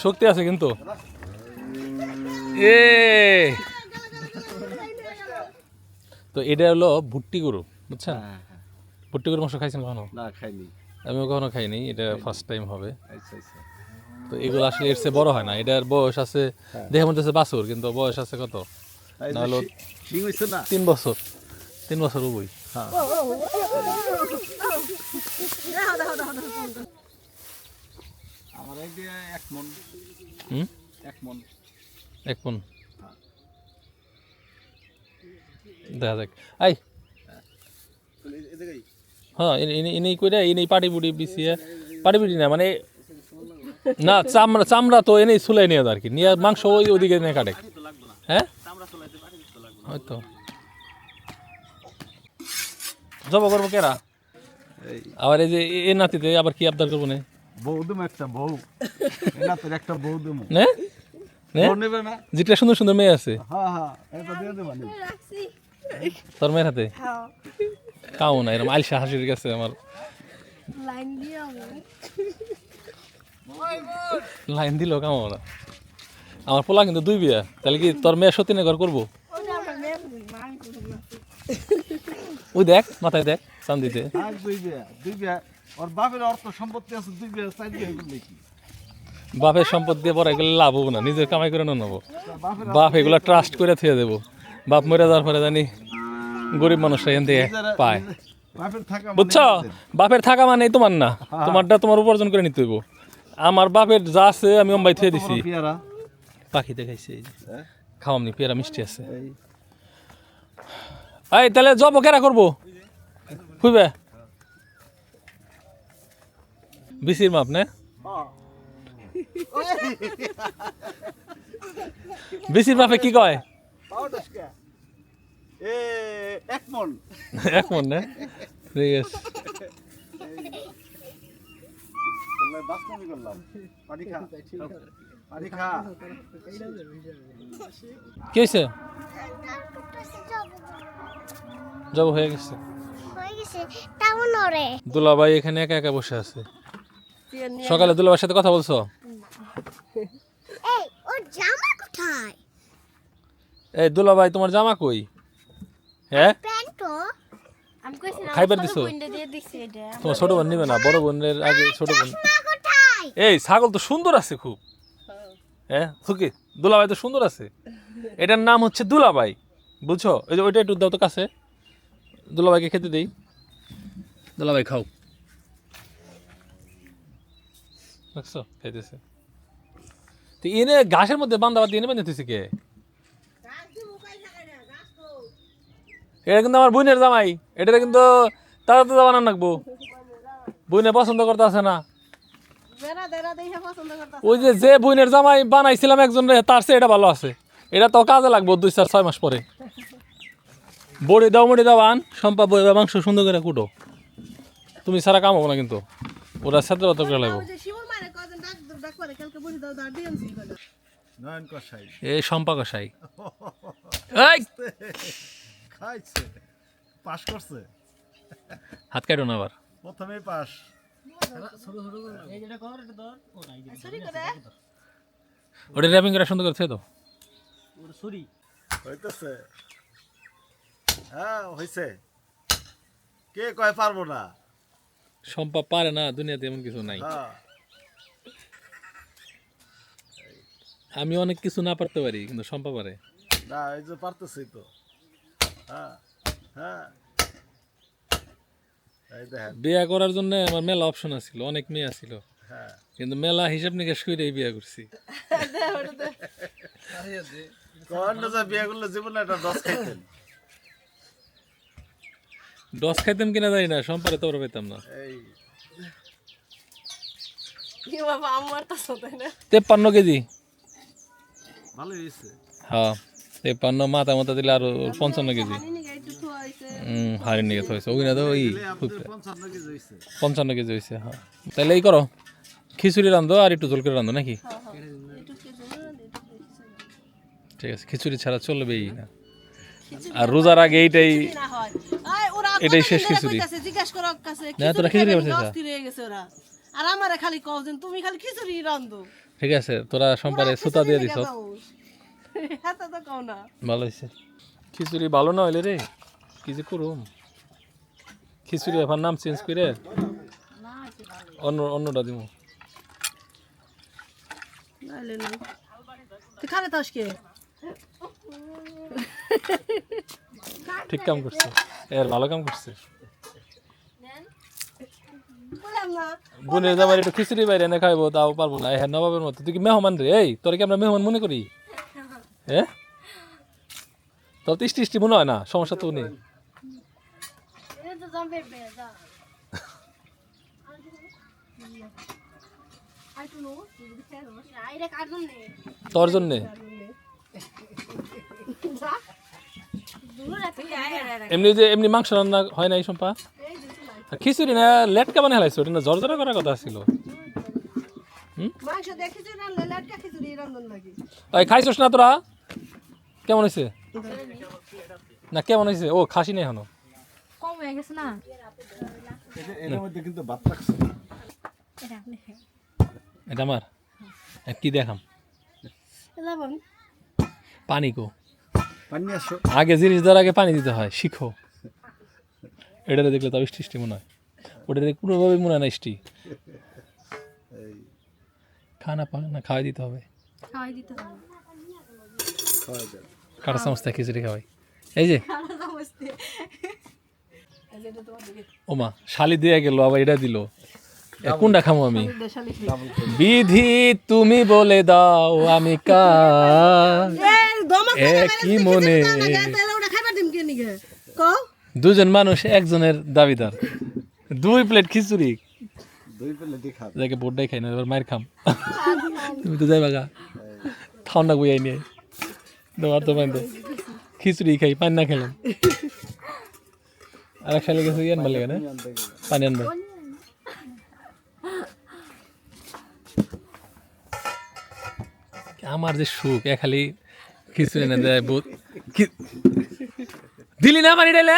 শক্তি আছে কিন্তু এ তো এটা হলো ভুট্টি গরু বুঝছেন ভুট্টি গরুর মাংস খাইছেন কখনো? না খাইনি। আমিও কখনো খাইনি, এটা ফার্স্ট টাইম হবে। তো এগুলো আসলে এর চেয়ে বড় হয় না, এটার বয়স আছে দেখে মধ্যে বাছুর, কিন্তু বয়স আছে কত না হলো 3 বছর 3 বছর উবই। আমার আইডিয়া 1 মণ। 1 মণ। 1 মণ দেখা যাক। আই হ্যাঁ ইনি কইরা ইনি পাটি পুটি বিছিয়ে পাটি পুটি না মানে না চামড়া তো এনেই ছুলাই নিয়ে আর কি নিয়ে মাংস ওদিকে নিয়ে কাটে। হ্যাঁ হয়তো জব করবো কেরা আবার এই যে এ নাতিতে আবার কি আবদার করবো না যেটা সুন্দর সুন্দর মেয়ে আছে তোর মেয়ের হাতে কাও না এরকম আলসা হাসির কাছে আমার লাইন দিল কামো না আমার পোলা কিন্তু 2 বিয়া, তাহলে কি তোর মেয়ে সত্যি ঘর করবো? ওই দেখ মাথায় দেখ চান দিতে বাপের সম্পদ দিয়ে পরে এগুলো লাভ হবো না, নিজের কামাই করে নেবো। বাপ এগুলো ট্রাস্ট করে থুয়ে দেবো, বাপ মরে যাওয়ার পরে জানি গরিব মানুষরা এখান থেকে পায় বুঝছো? বাপের থাকা মানে তোমার না, তোমারটা তোমার উপার্জন করে নিতে হইব। আমার বাপের যা আছে আমি অম্বাই থুয়ে দিছি। পাখি দেখাইছে খাওয়ামনি পেয়ারা মিষ্টি আছে। এই তাহলে জব কেরা করবো খুঁজবে বিসির মাপ না বিসির মাপে কি কয়? 1 মণ। 1 মণ না ঠিক আছে। কি হয়েছে? জব হয়ে গেছে। দুলাভাই এখানে একা একা বসে আছে। সকালে দুলাভাইয়ের সাথে কথা বলছো? এই দুলাভাই তোমার জামা কই? হ্যাঁ খাইবার দিছো? তোমার ছোট বোন নিবে না? বড় বোনের আগে ছোট বোন। এই ছাগল তো সুন্দর আছে খুব। হ্যাঁ সুকি দুলাভাই তো সুন্দর আছে। এটার নাম হচ্ছে দুলাভাই বুঝছো? ওই যে ওইটা একটু দাও তো কাছে, দুলাভাইকে খেতে দেই। দুলাভাই খাও দেখছো খাইতেছে। তো এনে ঘাসের মধ্যে বান্ধাবাদ এনে বাঁধতেছে কে? এটা কিন্তু আমার বোনের জামাই, এটা কিন্তু তারা তো জামানা রাখবো। বোনে পছন্দ করতে আছে না, ওই যে বোনের জামাই বানাইছিলাম একজন তার চেয়ে এটা ভালো আছে। এটা তো কাজে লাগবো 2-4-6 মাস পরে। বড়ি দাও মুড়ি দাও আন সম্পা বই মাংস সুন্দর করে কুটো, তুমি সারা কাম হবো না কিন্তু ওরা সাথে বাত করে লাগবো। এই সম্পা কষাই পাস করছে, হাত কাটো না আবার প্রথমেই পাস। ওটা র্যাপিং করে সুন্দর করে তো হইতেছে। হ্যাঁ হইছে। কে কয় পারবো না? সম্পা পারে না, দুনিয়াতে এমন কিছু নাই। আমি অনেক কিছু না পারতে পারি কিন্তু সম্পা পারে না, এই যে পারতেছি তো। হ্যাঁ হ্যাঁ বিয়া করার জন্য আমার মেলা অপশন আছিল, অনেক মেয়ে আছিল, কিন্তু মেলা হিসাব নিকাশ করে বিয়া করছি। বিয়া করলে জীবনে একটা ডস খাইতাম কিনা জানি না, সম্পারে তো পেতাম না। 53 কেজি হ্যাঁ 53 মাথা মাথা দিলে আরো 55 কেজি হাড়ি নিয়ে থইছে ওই না তো ওই 55 কেজি হয়েছে। হ্যাঁ তাহলে এই করো খিচুড়ি রান্ধো আর একটু ঝোল করে রান্ধো নাকি? ঠিক আছে খিচুড়ি ছাড়া চলবেই না, আর রোজার আগে এটাই শেষ খিচুড়ি। না তোরা খিচুড়ি আর আমারে খালি কও যে তুমি খালি খিচুড়ি রান্ধো ঠিক আছে তোরা সম্পারে সুতা দিয়ে দিছ হাতে তো কও না ভালো হয়েছে খিচুড়ি ভালো না হইলে রে কি যে করুম খিচুড়ি এখন নাম চেঞ্জ করে অন্যটা দিব নাইলে না তুই খালে তাস কে ঠিক কাম করছে এর ভালো কাম করছে বললাম না বোনের জামাই একটু খিচুড়ি বাইরে এনে খাইবো তাও পারবো না হ্যাঁ নবাবের মতো তুই কি মেহমান রে এই তোর কি আমরা মেহমান মনে করি হ্যাঁ তোর তো ইষ্টি মনে হয় না সমস্যা তো নেই তোর জন্যে এমনি যে এমনি মাংস রান্না হয় না এই সম্পা আর খিচুড়ি না লেটকা বানিয়ে হেলাইছো ওটা না জর্জরা করার কথা ছিল মাংস দেখেছি না লেটকা খিচুড়ি রান্ধন লাগে ওই খাইছস না তোরা কেমন হয়েছে না কেমন হয়েছে ও খাসি নেই এখনো কম হয়ে গেছে না এর মধ্যে কিন্তু ভাত রাখছে এটা আপনি খান এটা আমার কি দেখাম লবণ পানি কো পানি আসো আগে জিনিস দেওয়ার আগে পানি দিতে হয় শিখো এটাতে দেখলে তো ইষ্টি মনে হয় ওটা দেখে কোনোভাবেই মনে হয় না ইষ্টি খানা না খাওয়াই দিতে হবে খাওয়াই দিতে হবে খাওয়া যায় কাটা চামচটা খিচুড়ি খাওয়াই এই যে ওমা শালি দিয়ে গেল আবার এটা দিল কোনটা খামো আমি বিধি তুমি বলে দাও আমি কার কি মনে দুজন মানুষ একজনের দাবিদার 2 প্লেট খিচুড়ি 2 প্লেটই খাবে যাকে বোর্ডাই খাই না এবার মায়ের খাম তুমি তো যাই বাগা ঠান্ডা বইয়াই নিয়ে তোমার তো পানি খিচুড়ি খাই পানি না খেলাম আর এক শালে গেছে ইয়ান ভালো না পানি আনবে আমার যে সুখ এ খালি খিচুড়ি না দেয় দিলি না পানি ডাইলে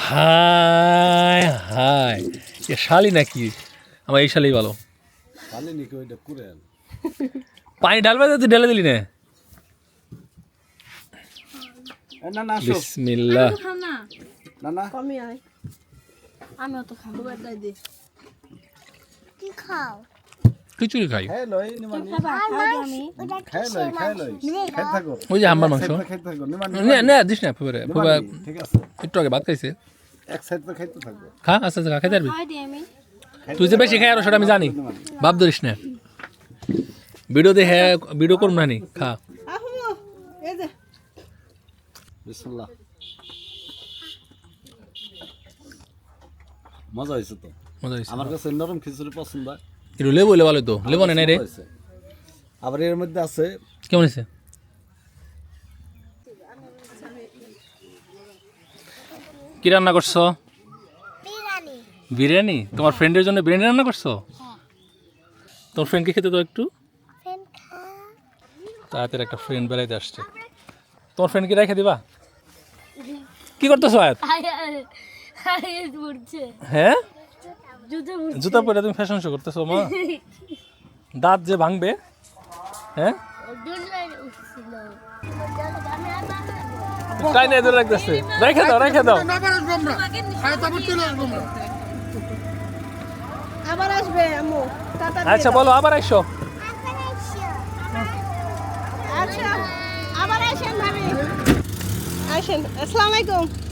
হায় হায় এ শালি নাকি আমার এই শালি ভালো পানি নাকি ওইটা কুড়ে আন পানি ঢালবে তো তুই ঢেলে দিলি না না না আসো বিসমিল্লাহ খাও না না না কমি আয় আমিও তো খাবো দুবার দাই দে খিচুড়ি খাই খাই লই নিমানি আমি খাই লই খাই থাকো ওই যে হাম্বার মাংস খাই থাকো নিমানি না না দিস না ফুবারে ফুবা ঠিক আছে একটু আগে ভাত খাইছে এক সাইড তো খাইতে থাকো খা আস্তে আস্তে খা খেতে পারবি খাওয়াই দিই আমি তুই যে বেশি খাই আর সেটা আমি জানি ভাব ধরিস না ভিডিও দেখে ভিডিও করুন না নি খা আহু এই যে বিসমিল্লাহ মজা হয়েছে তো মজা হয়েছে আমার কাছে নরম খিচুড়ি পছন্দ হয় একটু লেবু হলে ভালো তো লেবু নেই রে হয়েছে। আবার এর মধ্যে আছে কেমন হয়েছে কি রান্না করছো বিরিয়ানি তোমার ফ্রেন্ডের জন্য বিরিয়ানি রান্না করছো তোমার ফ্রেন্ডকে খেতে তো একটু তাড়াতাড়ি একটা ফ্রেন্ড বেড়াইতে আসছে তোমার ফ্রেন্ডকে রেখে দিবা কি করতেছো আয়াত উঠছে হ্যাঁ জুতো জুতা পরে তুমি ফ্যাশন শো করতেছো মা দাঁত যে ভাঙবে হ্যাঁ উঠছিল তাই না ধরে রাখতেছে রেখে দাও আবার আসবে আম্মু টাটা আচ্ছা বলো আবার আইসো আচ্ছা আবার আসেন ভাবি আসেন আসসালামু আলাইকুম